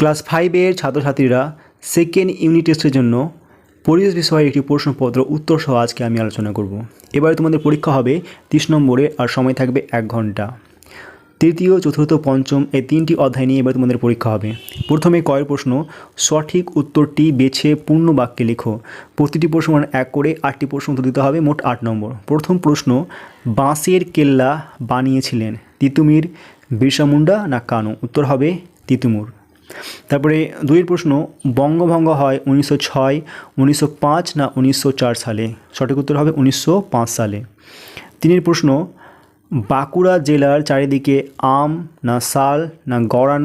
Class 5-এর ছাত্রছাত্রীরা second unit টেস্টের জন্য পরিবেশ বিষয়ের একটি প্রশ্নপত্র উত্তর সহ আজকে আমি আলোচনা করব। এবারে তোমাদের পরীক্ষা হবে 30 নম্বরে, আর সময় থাকবে 1 ঘন্টা। তৃতীয়, চতুর্থ, পঞ্চম এই 3টি অধ্যায় নিয়ে এবার তোমাদের পরীক্ষা হবে। প্রথমে কয়ের প্রশ্ন, সঠিক উত্তরটি বেছে পূর্ণ বাক্যে লেখো। প্রতিটি প্রশ্ন 1 করে 8টি প্রশ্ন উত্তর দিতে হবে, মোট 8 নম্বর। প্রথম প্রশ্ন, বাঁশের কেল্লা বানিয়েছিলেন তিতুমির, বিরসা মুন্ডা না কানু? উত্তর হবে তিতুমির। তারপরে 2এর প্রশ্ন, বঙ্গভঙ্গ হয় 1906, 1905 না 1904 সালে? সঠিক উত্তর হবে 1905 সালে। 3এর প্রশ্ন, বাঁকুড়া জেলার চারিদিকে আম না শাল না গড়ান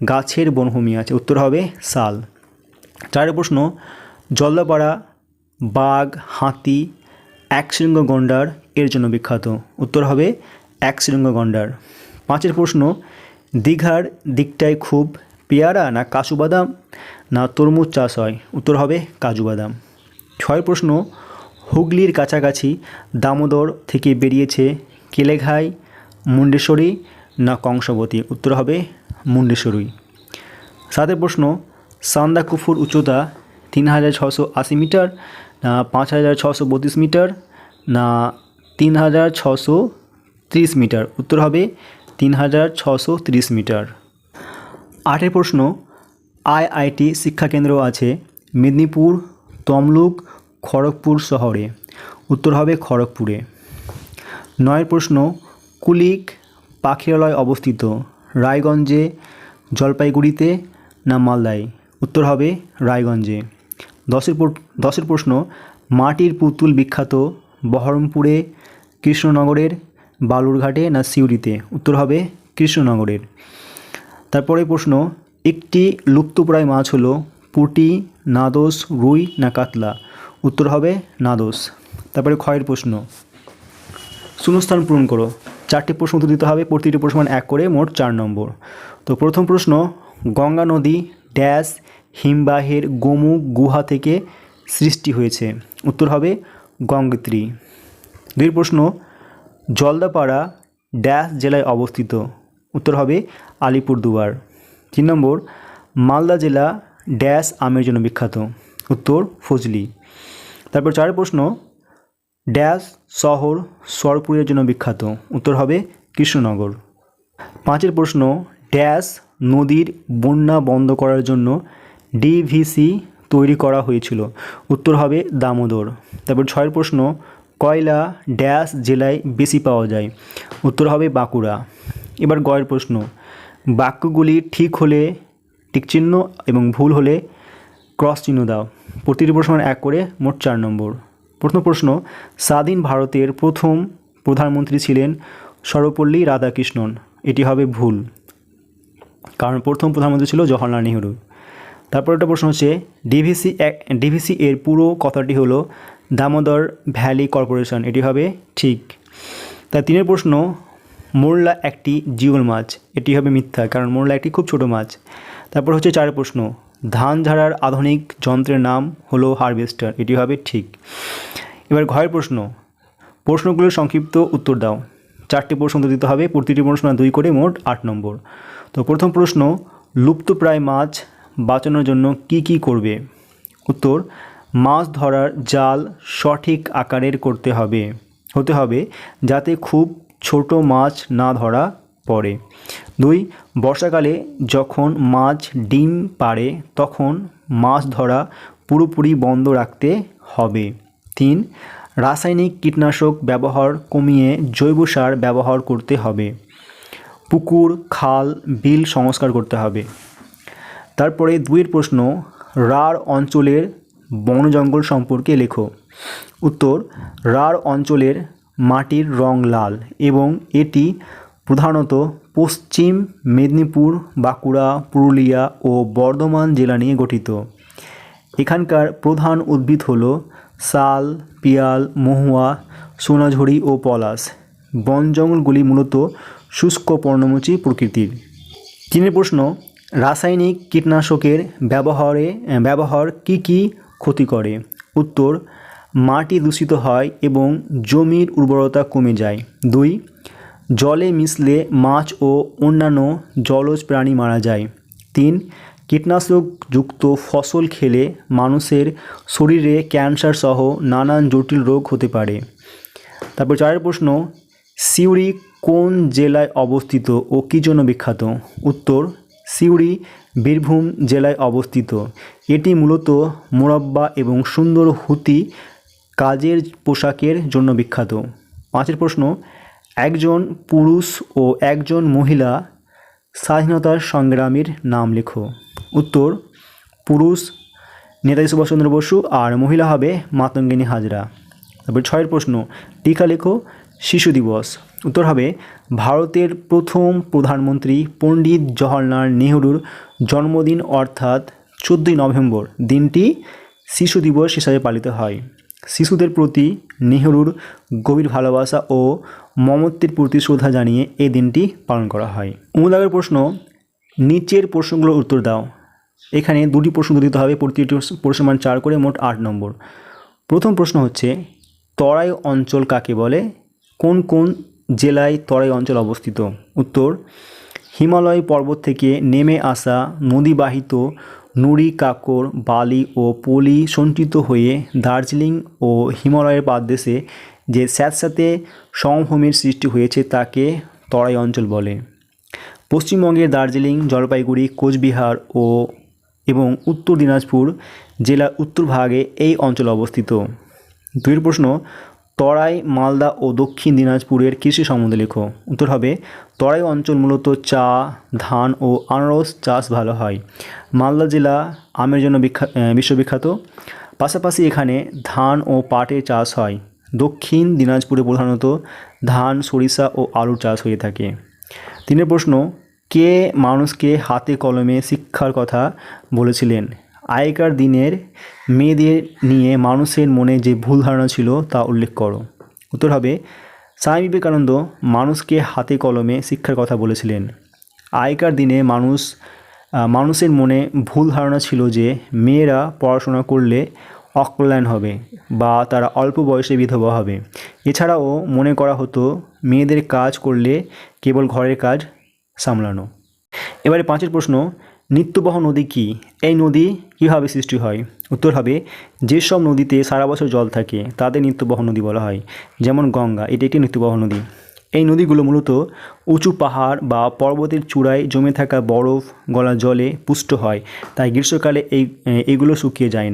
গাছের বনভূমি আছে? উত্তর হবে শাল। 4এর প্রশ্ন, জলদাপাড়া বাঘ, হাতি, একশৃঙ্গ গন্ডার এর জন্য বিখ্যাত? উত্তর হবে একশৃঙ্গ গন্ডার। 5এর প্রশ্ন, দীঘার দিকটায় খুব পেয়ারা না কাজু বাদাম না তরমুজ চাষ হয়? উত্তর হবে কাজু বাদাম। 6এর প্রশ্ন, হুগলির কাছাকাছি দামোদর থেকে বেরিয়েছে কেলেঘাই, মুন্ডেশ্বরী না কংসবতী? উত্তর হবে মুন্ডেশ্বরী। 7এর প্রশ্ন, সান্দাকফুর উচ্চতা 3680 মিটার না 5632 মিটার না 3630 মিটার? উত্তর হবে 3630 মিটার। 8এর প্রশ্ন, আইআইটি শিক্ষাকেন্দ্র আছে মেদিনীপুর, তমলুক, খড়গপুর শহরে? উত্তর হবে খড়গপুরে। 9এর প্রশ্ন, কুলিক পাখিরালয় অবস্থিত রায়গঞ্জে, জলপাইগুড়িতে না মালদায়? উত্তর হবে রায়গঞ্জে। 10এর প্রশ্ন, মাটির পুতুল বিখ্যাত বহরমপুরে, কৃষ্ণনগরের, বালুরঘাটে না সিউড়িতে? উত্তর হবে কৃষ্ণনগরের। তারপরে প্রশ্ন, একটি লুপ্তপ্রায় মাছ হলো পুঁটি, নাদোস, রুই না কাতলা? উত্তর হবে নাদোস। তারপরে ক্ষয়ের প্রশ্ন, শূন্যস্থান পূরণ করো। 4টি প্রশ্ন উত্তর দিতে হবে, প্রতিটি প্রশ্ন 1 করে, মোট 4 নম্বর। তো প্রথম প্রশ্ন, গঙ্গা নদী ড্যাশ হিমবাহের গোমুখ গুহা থেকে সৃষ্টি হয়েছে? উত্তর হবে গঙ্গোত্রী। 2 প্রশ্ন, জলদাপাড়া ড্যাশ জেলায় অবস্থিত? উত্তর হবে আলিপুরদুয়ার। 3 নম্বর, মালদা জেলা ড্যাশ আমের জন্য বিখ্যাত? উত্তর ফজলি। তারপর 4 প্রশ্ন, ড্যাশ শহর সরপুরের জন্য বিখ্যাত? উত্তর হবে কৃষ্ণনগর। 5এর প্রশ্ন, ড্যাশ নদীর বন্যা বন্ধ করার জন্য ডিভিসি তৈরি করা হয়েছিল? উত্তর হবে দামোদর। তারপর 6এর প্রশ্ন, কয়লা ড্যাশ জেলায় বেশি পাওয়া যায়? উত্তর হবে বাঁকুড়া। এবার গয়ের প্রশ্ন, বাক্যগুলি ঠিক হলে টিকচিহ্ন এবং ভুল হলে ক্রস চিহ্ন দাও। প্রতিটি প্রশ্ন 1 করে, মোট 4 নম্বর। প্রথম প্রশ্ন, স্বাধীন ভারতের প্রথম প্রধানমন্ত্রী ছিলেন সর্বপল্লী রাধাকৃষ্ণন? এটি হবে ভুল, কারণ প্রথম প্রধানমন্ত্রী ছিল জওহরলাল নেহরু। তারপর একটা প্রশ্ন হচ্ছে, ডিভিসি এর পুরো কথাটি হলো দামোদর ভ্যালি কর্পোরেশন? এটি হবে ঠিক। তার 3এর প্রশ্ন, মোরলা একটি জিওল মাছ? এটি হবে মিথ্যা, কারণ মোরলা একটি খুব ছোট মাছ। তারপর হচ্ছে 4 প্রশ্ন, ধান ঝাড়ার আধুনিক যন্ত্রের নাম হলো হারভেস্টার? এটি হবে ঠিক। এবার ঘয়ের প্রশ্ন, প্রশ্নগুলোর সংক্ষিপ্ত উত্তর দাও। 4টি প্রশ্ন উত্তর দিতে হবে, প্রতিটি প্রশ্ন 2 করে, মোট 8 নম্বর। তো প্রথম প্রশ্ন, লুপ্তপ্রায় মাছ বাঁচানোর জন্য কি করবে? উত্তর, মাছ ধরার জাল সঠিক আকারের হতে হবে যাতে খুব ছোট মাছ না ধরা পড়ে। 2, বর্ষাকালে যখন মাছ ডিম পাড়ে তখন মাছ ধরা পুরোপুরি বন্ধ রাখতে হবে। 3, রাসায়নিক কীটনাশক ব্যবহার কমিয়ে জৈব সার ব্যবহার করতে হবে। পুকুর, খাল, বিল সংস্কার করতে হবে। তারপরে 2এর প্রশ্ন, রাঢ় অঞ্চলের বন জঙ্গল সম্পর্কে লেখো। উত্তর, রাঢ় অঞ্চলের মাটির রং লাল এবং এটি প্রধানত পশ্চিম মেদিনীপুর, বাঁকুড়া, পুরুলিয়া ও বর্ধমান জেলা নিয়ে গঠিত। এখানকার প্রধান উদ্ভিদ হল শাল, পিয়াল, মহুয়া, সোনাঝুরি ও পলাশ। বন জঙ্গলগুলি মূলত শুষ্ক পর্ণমোচী প্রকৃতির। 3 প্রশ্ন, রাসায়নিক কীটনাশকের ব্যবহার কি ক্ষতি করে? উত্তর, মাটি দূষিত হয় এবং জমির উর্বরতা কমে যায়। 2, জলে মিশলে মাছ ও অন্যান্য জলজ প্রাণী মারা যায়। 3, কীটনাশকযুক্ত ফসল খেলে মানুষের শরীরে ক্যান্সার সহ নানান জটিল রোগ হতে পারে। তারপর 4 প্রশ্ন, সিউড়ি কোন জেলায় অবস্থিত ও কী জন্য বিখ্যাত? উত্তর, সিউড়ি বীরভূম জেলায় অবস্থিত। এটি মূলত মোরব্বা এবং সুন্দর হুতি কাজের পোশাকের জন্য বিখ্যাত। 5 প্রশ্ন, একজন পুরুষ ও একজন মহিলা স্বাধীনতার সংগ্রামীর নাম লেখো। উত্তর, পুরুষ নেতাজি সুভাষচন্দ্র বসু আর মহিলা হবে মাতঙ্গিনী হাজরা। তারপর 6 প্রশ্ন, টিকা লেখো শিশু দিবস। উত্তর হবে ভারতের প্রথম প্রধানমন্ত্রী পণ্ডিত জওহরলাল নেহরুর জন্মদিন অর্থাৎ 14ই নভেম্বর দিনটি শিশু দিবস হিসাবে পালিত হয়। শিশুদের প্রতি নেহরুর গভীর ভালোবাসা ও মমত্বের প্রতি শ্রদ্ধা জানিয়ে এই দিনটি পালন করা হয়। অনুদাগের প্রশ্ন, নিচের প্রশ্নগুলোর উত্তর দাও। এখানে 2টি প্রশ্ন দিতে হবে, প্রতিটি প্রশ্নের মান 4 করে, মোট 8 নম্বর। প্রথম প্রশ্ন হচ্ছে, তরাই অঞ্চল কাকে বলে? কোন কোন জেলায় তরাই অঞ্চল অবস্থিত? উত্তর, হিমালয় পর্বত থেকে নেমে আসা নদীবাহিত নুড়ি কাকর বালি ও পলি সঞ্চিত হয়ে দার্জিলিং ও হিমালয়ের পাদদেশে যে স্যাঁতস্যাঁতে সমভূমির সৃষ্টি হয়েছে তাকে তরাই অঞ্চল বলে। পশ্চিমবঙ্গের দার্জিলিং, জলপাইগুড়ি, কোচবিহার এবং উত্তর দিনাজপুর জেলার উত্তরভাগে এই অঞ্চল অবস্থিত। 2 প্রশ্ন, তরাই, মালদা ও দক্ষিণ দিনাজপুরের কৃষি সম্বন্ধে লেখো। উত্তর হবে তরাই অঞ্চল মূলত চা, ধান ও আনারস চাষ ভালো হয়। মালদা জেলা আমের জন্য বিশ্ববিখ্যাত, পাশাপাশি এখানে ধান ও পাটের চাষ হয়। দক্ষিণ দিনাজপুরে প্রধানত ধান, সরিষা ও আলুর চাষ হয়ে থাকে। 3 প্রশ্ন, কে মানুষকে হাতে কলমে শিক্ষার কথা বলেছিলেন? আগেকার দিনের মেয়েদের নিয়ে মানুষের মনে যে ভুল ধারণা ছিল তা উল্লেখ করো। উত্তর হবে স্বামী বিবেকানন্দ মানুষকে হাতে কলমে শিক্ষার কথা বলেছিলেন। আগেকার দিনে মানুষের মনে ভুল ধারণা ছিল যে মেয়েরা পড়াশোনা করলে অকল্যাণ হবে বা তারা অল্প বয়সে বিধবা হবে। এছাড়াও মনে করা হতো মেয়েদের কাজ করলে কেবল ঘরের কাজ সামলানো। এবারে 5 প্রশ্ন, নিত্যবহ নদী কী? এই নদী কীভাবে সৃষ্টি হয়? উত্তর হবে যেসব নদীতে সারা বছর জল থাকে তাদের নিত্যবহ নদী বলা হয়, যেমন গঙ্গা, এটি একটি নিত্যবহ নদী। এই নদীগুলো মূলত উঁচু পাহাড় বা পর্বতের চূড়ায় জমে থাকা বরফ গলা জলে পুষ্ট হয়, তাই গ্রীষ্মকালে এইগুলো শুকিয়ে যায় না।